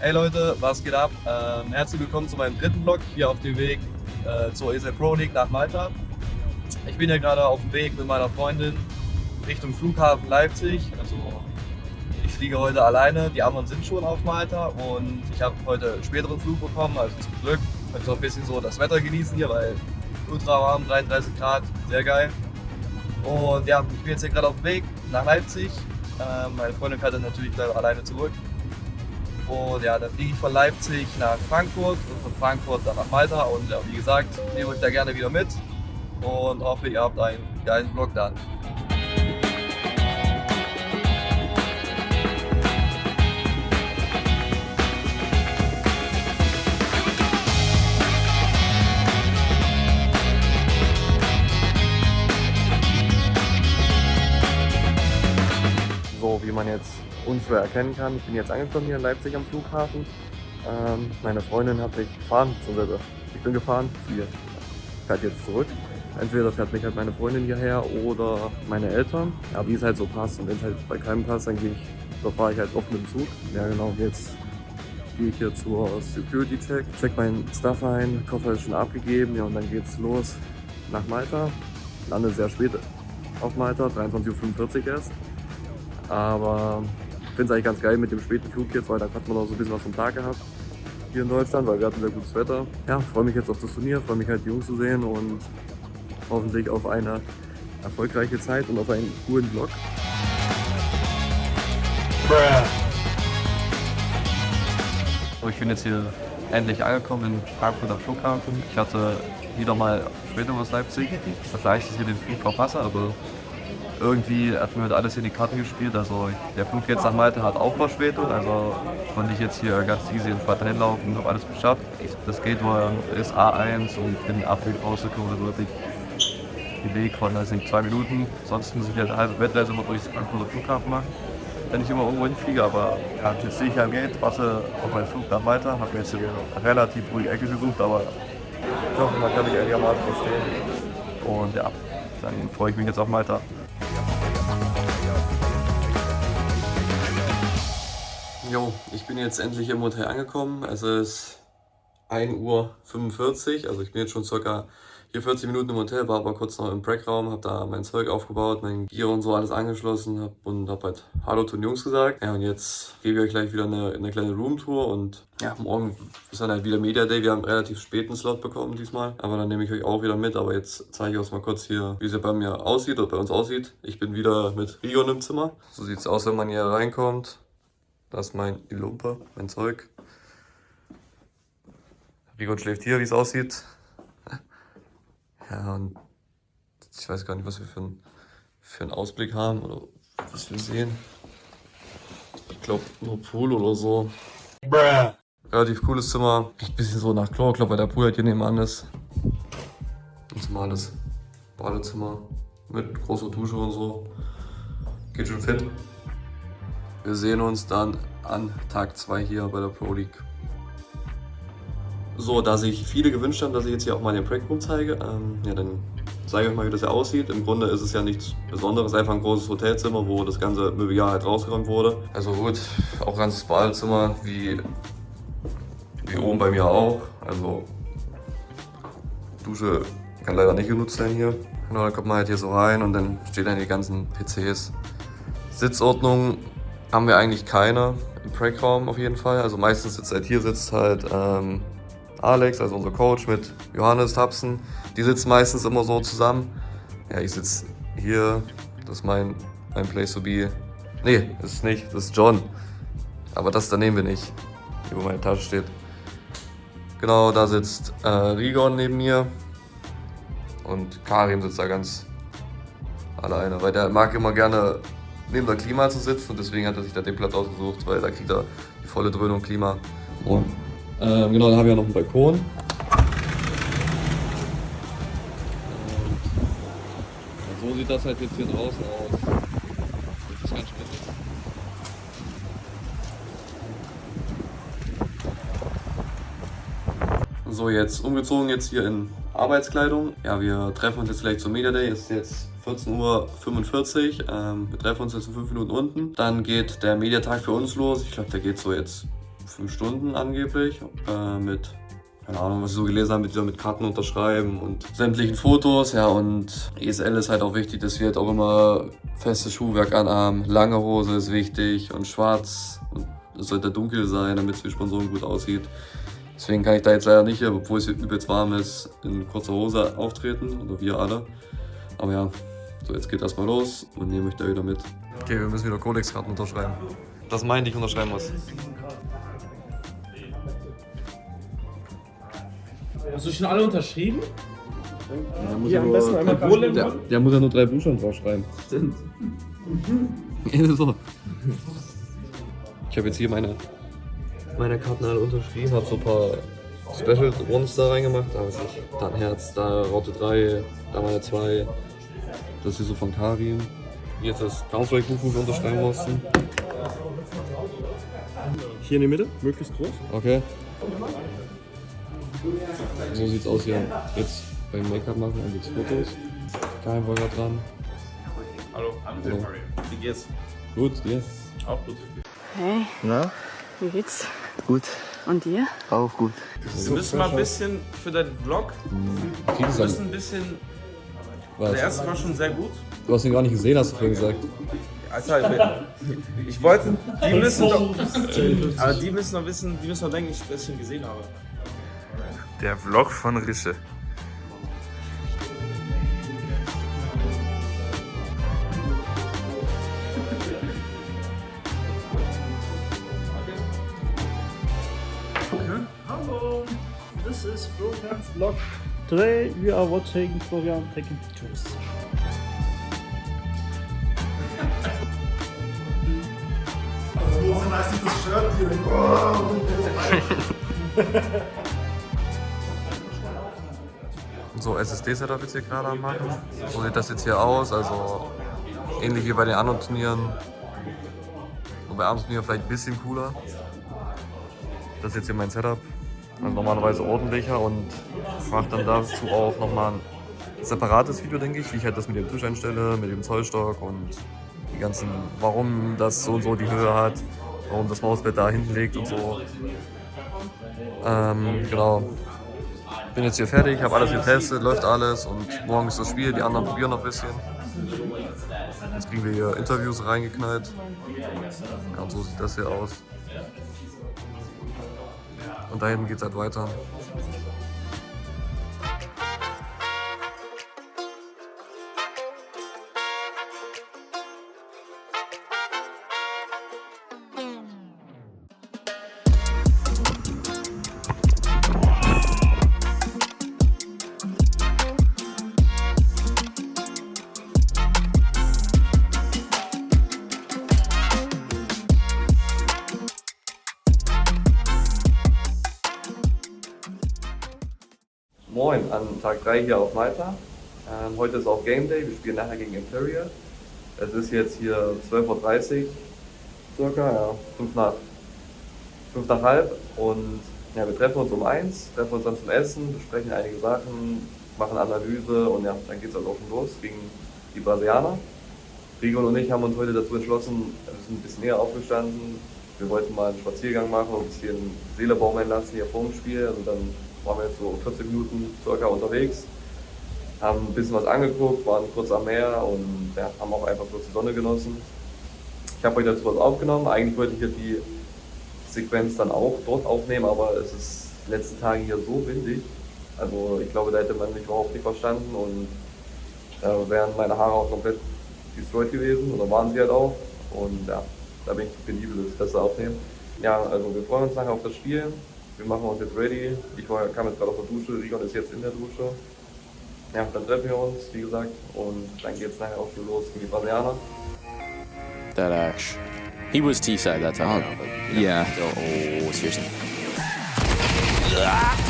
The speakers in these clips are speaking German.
Hey Leute, was geht ab? Herzlich willkommen zu meinem dritten Vlog hier auf dem Weg zur ESL Pro League nach Malta. Ich bin hier gerade auf dem Weg mit meiner Freundin Richtung Flughafen Leipzig. Also ich fliege heute alleine, die anderen sind schon auf Malta und ich habe heute einen späteren Flug bekommen, also zum Glück. Ich kann so ein bisschen so das Wetter genießen hier, weil ultra warm, 33 Grad, sehr geil. Und ja, ich bin jetzt hier gerade auf dem Weg nach Leipzig. Meine Freundin fährt dann natürlich gleich alleine zurück. Und ja, dann fliege ich von Leipzig nach Frankfurt und von Frankfurt dann nach Malta. Und ja, wie gesagt, nehme euch da gerne wieder mit und hoffe, ihr habt einen geilen Vlog dann. So wie man jetzt unschwer erkennen kann, ich bin jetzt angekommen hier in Leipzig am Flughafen. Meine Freundin hat mich gefahren, beziehungsweise ich bin gefahren, sie fährt jetzt zurück. Entweder fährt mich halt meine Freundin hierher oder meine Eltern, ja, wie es halt so passt. Und wenn es halt bei keinem passt, dann fahre ich halt oft mit dem Zug. Ja genau, jetzt gehe ich hier zur Security check meinen Stuff ein, Koffer ist schon abgegeben, ja, und dann geht's los nach Malta. Lande sehr spät auf Malta, 23:45 Uhr erst. Aber ich finde es eigentlich ganz geil mit dem späten Flug jetzt, weil da hat man noch so ein bisschen was vom Tag gehabt hier in Deutschland, weil wir hatten sehr gutes Wetter. Ja, freue mich jetzt auf das Turnier, freue mich halt die Jungs zu sehen und hoffentlich auf eine erfolgreiche Zeit und auf einen coolen Vlog. Ich bin jetzt hier endlich angekommen in Frankfurter Flughafen. Ich hatte wieder mal Verspätung aus Leipzig. Vielleicht ist hier den Flug verpasse, aber irgendwie hat mir heute alles in die Karte gespielt. Also der Flug jetzt nach Malta hat auch Verspätung, also konnte ich jetzt hier ganz easy entspannt hinlaufen und habe alles geschafft. Das Gate ist A1 und bin Abweg rausgekommen, also wirklich den Weg von 2 Minuten. Sonst muss ich halt eine halbe Weltreise immer durch den Frankfurter Flughafen machen, wenn ich immer irgendwo hinfliege. Aber ja, jetzt stehe ich am Gate, warte auf meinen Flug nach Malta, habe mir jetzt hier eine relativ ruhige Ecke gesucht, aber ich hoffe, man kann mich einigermaßen verstehen. Und ja, dann freue ich mich jetzt auf Malta. Jo, ich bin jetzt endlich im Hotel angekommen. Es ist 1:45 Uhr, also ich bin jetzt schon circa hier 40 Minuten im Hotel, war aber kurz noch im Breakraum, habe da mein Zeug aufgebaut, mein Gear und so alles angeschlossen hab halt Hallo zu den Jungs gesagt. Ja, und jetzt gebe ich euch gleich wieder eine kleine Roomtour und ja, morgen ist dann halt wieder Media Day. Wir haben einen relativ späten Slot bekommen diesmal, aber dann nehme ich euch auch wieder mit. Aber jetzt zeige ich euch mal kurz hier, wie es ja bei mir aussieht oder bei uns aussieht. Ich bin wieder mit Rigon im Zimmer. So sieht es aus, wenn man hier reinkommt. Das ist die Lumpe, mein Zeug. Rigon schläft hier, wie es aussieht. Ja, und ich weiß gar nicht, was wir für einen Ausblick haben oder was wir sehen. Ich glaube nur Pool oder so. Relativ cooles Zimmer. Riecht ein bisschen so nach Chlor, weil der Pool halt hier nebenan ist. Ein normales Badezimmer mit großer Dusche und so. Geht schon fit. Wir sehen uns dann an Tag 2 hier bei der Pro League. So, da sich viele gewünscht haben, dass ich jetzt hier auch mal den Breakroom zeige, ja, dann zeige ich euch mal, wie das ja aussieht. Im Grunde ist es ja nichts Besonderes, einfach ein großes Hotelzimmer, wo das ganze Mobiliar halt rausgeräumt wurde. Also gut, auch ganzes Badezimmer, wie oben bei mir auch. Also Dusche kann leider nicht genutzt werden hier. Genau, dann kommt man halt hier so rein und dann stehen dann die ganzen PCs. Sitzordnung haben wir eigentlich keine im Breakraum auf jeden Fall. Also meistens sitzt halt Alex, also unser Coach, mit Johannes Tapsen. Die sitzen meistens immer so zusammen. Ja, ich sitze hier, das ist mein Place to be. Nee, das ist nicht, das ist John. Aber das da nehmen wir nicht, hier wo meine Tasche steht. Genau, da sitzt Rigon neben mir. Und Karim sitzt da ganz alleine, weil der mag immer gerne neben der Klima zu sitzen und deswegen hat er sich da den Platz ausgesucht, weil da kriegt er die volle Dröhnung Klima. Und genau, da haben wir noch einen Balkon. So sieht das halt jetzt hier draußen aus. Das ist ganz spannend. So, jetzt umgezogen jetzt hier in Arbeitskleidung. Ja, wir treffen uns jetzt gleich zum Media Day. Es ist jetzt 14:45 Uhr. Wir treffen uns jetzt in 5 Minuten unten. Dann geht der Mediatag für uns los. Ich glaube, der geht so jetzt 5 Stunden angeblich. Mit, keine Ahnung, was ich so gelesen habe, mit Karten unterschreiben und sämtlichen Fotos. Ja, und ESL ist halt auch wichtig, dass wir halt auch immer festes Schuhwerk anhaben. Lange Hose ist wichtig und schwarz. Und es sollte dunkel sein, damit es für Sponsoren gut aussieht. Deswegen kann ich da jetzt leider nicht, obwohl es hier übelst warm ist, in kurzer Hose auftreten. Oder wir alle. Aber ja, so jetzt geht erstmal los und nehme euch da wieder mit. Okay, wir müssen wieder Codex-Karten unterschreiben. Das meinen, die ich unterschreiben muss. Hast du schon alle unterschrieben? Der muss der muss ja nur 3 Buchstaben draufschreiben. Stimmt. So. Ich habe jetzt hier meine Karten alle unterschrieben, habe so ein paar Special Ones da reingemacht. Da weiß ich, da ein Herz, da Raute 3, da meine 2. Das hier so von Karim. Hier ist das Counter-Strike-Buch, wo wir unterschreiben mussten. Hier in die Mitte, möglichst groß. Okay. So sieht's aus hier. Jetzt beim Make-up machen und jetzt Fotos. Karim war gerade dran. Hallo. Hallo. Wie geht's? Gut, dir? Auch gut. Hey, Na? wie geht's? Gut. Und dir? Auch gut. Wir müssen mal ein bisschen für deinen Vlog, wir müssen ein bisschen, der erste war schon sehr gut. Du hast ihn gar nicht gesehen, hast du vorhin gesagt. Alter, ich wollte, die müssen doch, aber die müssen doch wissen, die müssen doch denken, ich das schon gesehen habe. Der Vlog von Rische. Hello, this is Florian's vlog. Today we are watching Florian taking pictures. So, SSD-Setup jetzt hier gerade am machen. So sieht das jetzt hier aus, also ähnlich wie bei den anderen Turnieren. Und bei anderen Turnieren vielleicht ein bisschen cooler. Das ist jetzt hier mein Setup. Also normalerweise ordentlicher und mache dann dazu auch nochmal ein separates Video, denke ich, wie ich halt das mit dem Tisch einstelle, mit dem Zollstock und die ganzen, warum das so und so die Höhe hat, warum das Mausbett da hinten liegt und so. Genau. Bin jetzt hier fertig, habe alles getestet, läuft alles und morgen ist das Spiel, die anderen probieren noch ein bisschen. Jetzt kriegen wir hier Interviews reingeknallt. Ja, und so sieht das hier aus. Und da hinten geht's halt weiter. Moin, an Tag 3 hier auf Malta. Heute ist auch Game Day, wir spielen nachher gegen Imperial. Es ist jetzt hier 12:30 Uhr circa, ja, 5 nach halb. Und ja, wir treffen uns um 1, treffen uns dann zum Essen, besprechen einige Sachen, machen Analyse und ja, dann geht es also auch schon los gegen die Brasilianer. Rigon und ich haben uns heute dazu entschlossen, wir sind ein bisschen näher aufgestanden. Wir wollten mal einen Spaziergang machen und ein bisschen Seele baumeln lassen hier vor dem Spiel. Also dann waren wir jetzt so 40 Minuten circa unterwegs, haben ein bisschen was angeguckt, waren kurz am Meer und ja, haben auch einfach kurz die Sonne genossen. Ich habe euch dazu was aufgenommen. Eigentlich wollte ich hier die Sequenz dann auch dort aufnehmen, aber es ist die letzten Tage hier so windig. Also ich glaube, da hätte man mich überhaupt nicht verstanden und da wären meine Haare auch komplett destroyed gewesen oder waren sie halt auch. Und ja, da bin ich zu penibel, dass ich das da aufnehme. Ja, also wir freuen uns nachher auf das Spiel. Wir machen uns jetzt ready. Ich kam jetzt gerade aus der Dusche, Rigon ist jetzt in der Dusche. Ja, dann treffen wir uns, wie gesagt, und dann geht's nachher auch schon los gegen die Brasilianer. That Ash. He was T-side that time. Yeah. Oh, seriously.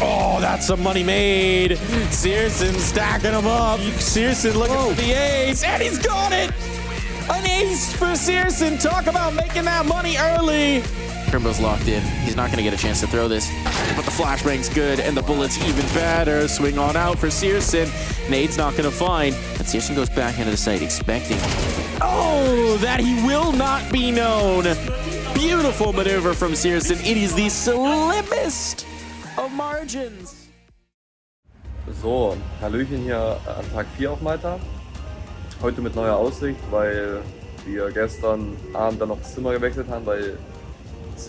Oh, that's some money made. Searson stacking him up. Searson looking for the ace, and he's got it. An ace for Searson. Talk about making that money early. Crimbo's locked in. He's not going to get a chance to throw this. But the flashbang's good, and the bullet's even better. Swing on out for Searson. Nade's not going to find. And Searson goes back into the site, expecting. Oh, that he will not be known. beautiful maneuver from Searson. It is the slimmest of margins. So, Hallöchen hier an Tag 4 auf Malta. Heute mit neuer Aussicht, weil wir gestern Abend dann noch das Zimmer gewechselt haben, weil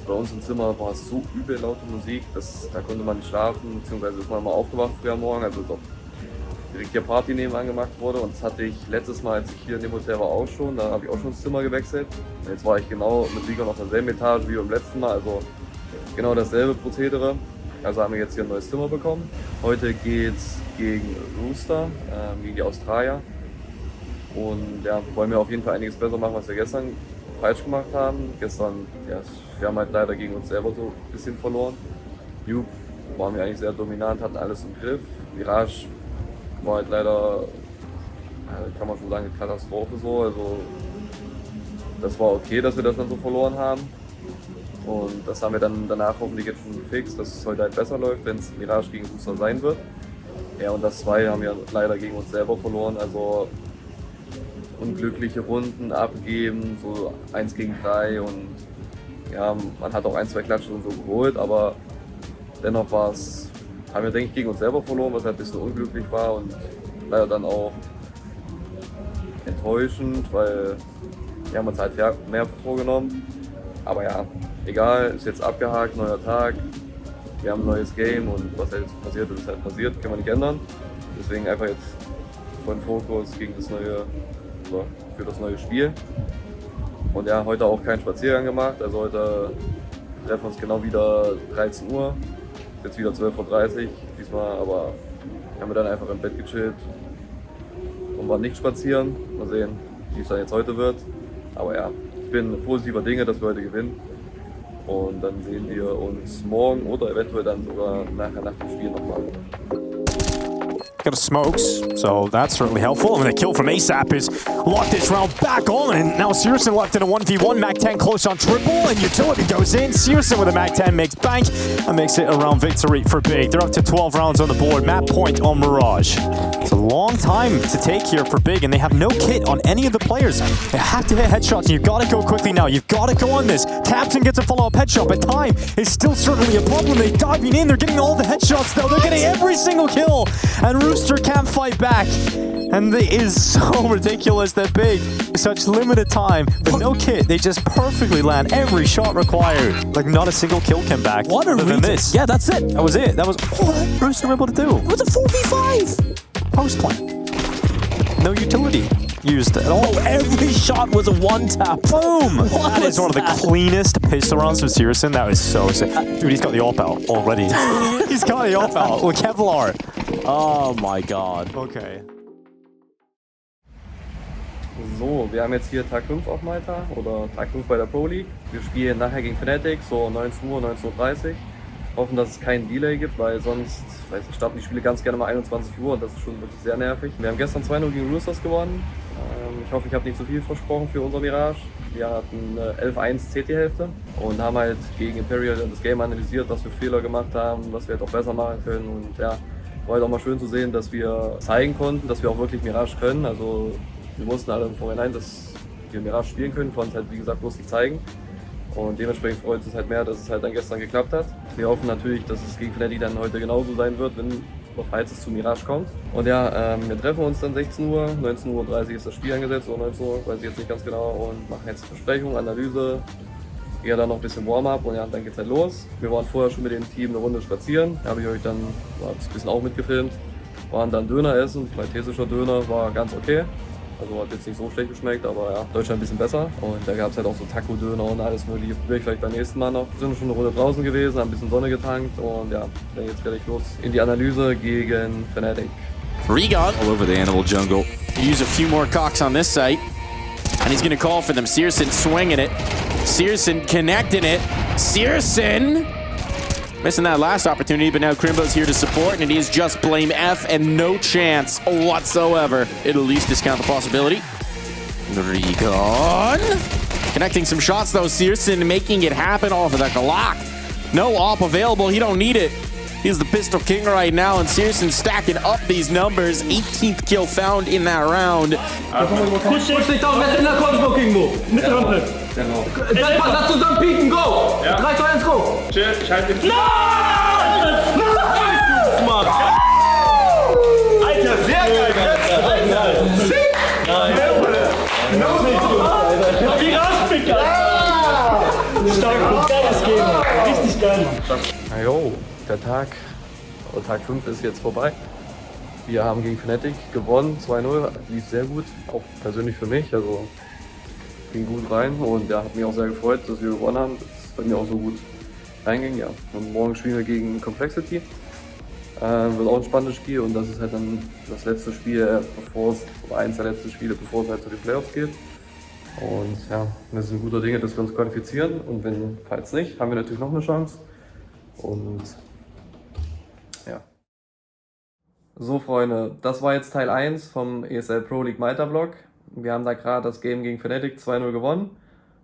bei uns im Zimmer war es so übel laute Musik, da konnte man nicht schlafen, beziehungsweise ist man mal aufgewacht früh am Morgen, also direkt hier Party nebenan gemacht wurde. Und das hatte ich letztes Mal, als ich hier in dem Hotel war, auch schon. Da habe ich auch schon das Zimmer gewechselt. Und jetzt war ich genau mit Rico auf derselben Etage wie beim letzten Mal, also genau dasselbe Prozedere. Also haben wir jetzt hier ein neues Zimmer bekommen. Heute geht's gegen Rooster, gegen die Australier. Und ja, wollen wir auf jeden Fall einiges besser machen, was wir gestern falsch gemacht haben. Gestern, ja, wir haben halt leider gegen uns selber so ein bisschen verloren. Juke waren wir eigentlich sehr dominant, hatten alles im Griff. Mirage war halt leider, kann man schon sagen, eine Katastrophe so. Also das war okay, dass wir das dann so verloren haben. Und das haben wir dann danach hoffentlich jetzt schon gefixt, dass es heute halt besser läuft, wenn es Mirage gegen Rooster sein wird. Ja, und das 2 haben wir leider gegen uns selber verloren. Also unglückliche Runden abgegeben, so 1 gegen 3 und ja, man hat auch 1, 2 Klatschen und so geholt, aber dennoch haben wir, denke ich, gegen uns selber verloren, was halt ein bisschen unglücklich war und leider dann auch enttäuschend, weil wir haben uns halt mehr vorgenommen. Aber ja, egal, ist jetzt abgehakt, neuer Tag, wir haben ein neues Game und was halt jetzt passiert ist halt passiert, kann man nicht ändern. Deswegen einfach jetzt vollen Fokus gegen das neue, für das neue Spiel. Und ja, heute auch keinen Spaziergang gemacht, also heute treffen wir uns genau wieder 13 Uhr, jetzt wieder 12:30 Uhr diesmal, aber haben wir dann einfach im Bett gechillt und waren nicht spazieren. Mal sehen, wie es dann jetzt heute wird. Aber ja, ich bin positiver Dinge, dass wir heute gewinnen. Und dann sehen wir uns morgen oder eventuell dann sogar nachher nach dem Spiel nochmal. Got a smokes, so that's certainly helpful. And the kill from ASAP is locked this round back on. And now Searson left in a 1v1. Mag10 close on triple, and Utility goes in. Searson with a Mag10 makes bank and makes it a round victory for Big. They're up to 12 rounds on the board. Map point on Mirage. It's a long time to take here for Big, and they have no kit on any of the players. They have to hit headshots, and you've got to go quickly now. You've got to go on this. Captain gets a follow-up headshot, but time is still certainly a problem. They're diving in. They're getting all the headshots, though. They're getting every single kill. And Rooster can't fight back. And it is so ridiculous that Big, such limited time, but no kit. They just perfectly land every shot required. Like not a single kill came back. What a reason. This. Yeah, that's it. That was it. That was all that Rooster were able to do. It was a 4v5. Post play. No utility used at all. Oh, every shot was a one-tap. Boom! That is one of the cleanest pistol rounds from Searson. That was so sick. Dude, he's got the AWP out already. He's got the AWP out with Kevlar. Oh my god. Okay. So, wir haben jetzt hier Tag 5 auf Malta oder Tag 5 bei der Pro League. Wir spielen nachher gegen Fnatic, so 19 Uhr, 19:30 Uhr. Hoffen, dass es keinen Delay gibt, weil sonst, starten die Spiele ganz gerne mal 21 Uhr und das ist schon wirklich sehr nervig. Wir haben gestern 2-0 gegen Roosters gewonnen. Ich hoffe, ich habe nicht zu viel versprochen für unser Mirage. Wir hatten 11-1 CT-Hälfte und haben halt gegen Imperial das Game analysiert, was wir Fehler gemacht haben, was wir halt auch besser machen können. Und ja, war halt auch mal schön zu sehen, dass wir zeigen konnten, dass wir auch wirklich Mirage können. Also wir wussten alle im Vorhinein, dass wir Mirage spielen können, konnten es halt wie gesagt bloß nicht zeigen. Und dementsprechend freut es halt mehr, dass es halt dann gestern geklappt hat. Wir hoffen natürlich, dass es gegen Fnatic dann heute genauso sein wird, falls es zu Mirage kommt. Und ja, wir treffen uns dann 16 Uhr, 19:30 Uhr ist das Spiel angesetzt, oder 19 Uhr, weiß ich jetzt nicht ganz genau, und machen jetzt Besprechung, Analyse, eher dann noch ein bisschen Warm-up und ja, dann geht's halt los. Wir waren vorher schon mit dem Team eine Runde spazieren, da habe ich euch dann ein bisschen auch mitgefilmt. Waren dann Döner essen, maltesischer Döner, war ganz okay. Also hat jetzt nicht so schlecht geschmeckt, aber ja, Deutschland ein bisschen besser. Und da gab es halt auch so Taco-Döner und alles mögliche. Probiere ich vielleicht beim nächsten Mal noch. Wir sind schon eine Runde draußen gewesen, haben ein bisschen Sonne getankt und ja, dann geht's gleich los in die Analyse gegen Fnatic. Regon all over the Animal Jungle. Use a few more cocks on this site. And he's gonna call for them. Searson swinging it. Searson connecting it. Searson missing that last opportunity, but now Crimbo's here to support, and it is just blame F and no chance whatsoever. It'll at least discount the possibility. Regon connecting some shots though. Searson making it happen off of the Glock. No AWP available. He don't need it. He's the pistol king right now, and Searson stacking up these numbers. 18th kill found in that round. Push dich down, in der Combo, King Mo. Mit Rampe. Genau. Lass uns dann pieken, go! Ja. 3, 2, 1, go! Chill, ich halte den. Alter, sehr geil! Alter! Sick! Wie Raspicker! Stark, geiles Game! Richtig geil, Mann! Jo, der Tag 5 ist jetzt vorbei. Wir haben gegen Fnatic gewonnen, 2-0, lief sehr gut, auch persönlich für mich, also ging gut rein und ja, hat mich auch sehr gefreut, dass wir gewonnen haben, dass es bei mir auch so gut reinging, ja. Und morgen spielen wir gegen Complexity, wird auch ein spannendes Spiel und das ist halt dann das letzte Spiel, eins der letzten Spiele, bevor es halt zu den Playoffs geht. Und ja, wir sind guter Dinge, dass wir uns qualifizieren und falls nicht, haben wir natürlich noch eine Chance und ja. So Freunde, das war jetzt Teil 1 vom ESL Pro League Malta Vlog. Wir haben da gerade das Game gegen Fnatic 2-0 gewonnen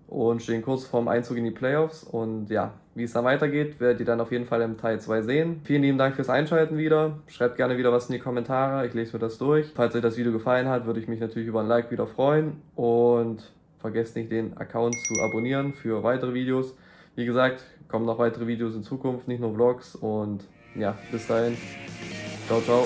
und stehen kurz vorm Einzug in die Playoffs. Und ja, wie es dann weitergeht, werdet ihr dann auf jeden Fall im Teil 2 sehen. Vielen lieben Dank fürs Einschalten wieder. Schreibt gerne wieder was in die Kommentare, ich lese mir das durch. Falls euch das Video gefallen hat, würde ich mich natürlich über ein Like wieder freuen. Und vergesst nicht, den Account zu abonnieren für weitere Videos. Wie gesagt, kommen noch weitere Videos in Zukunft, nicht nur Vlogs. Und ja, bis dahin. Ciao, ciao.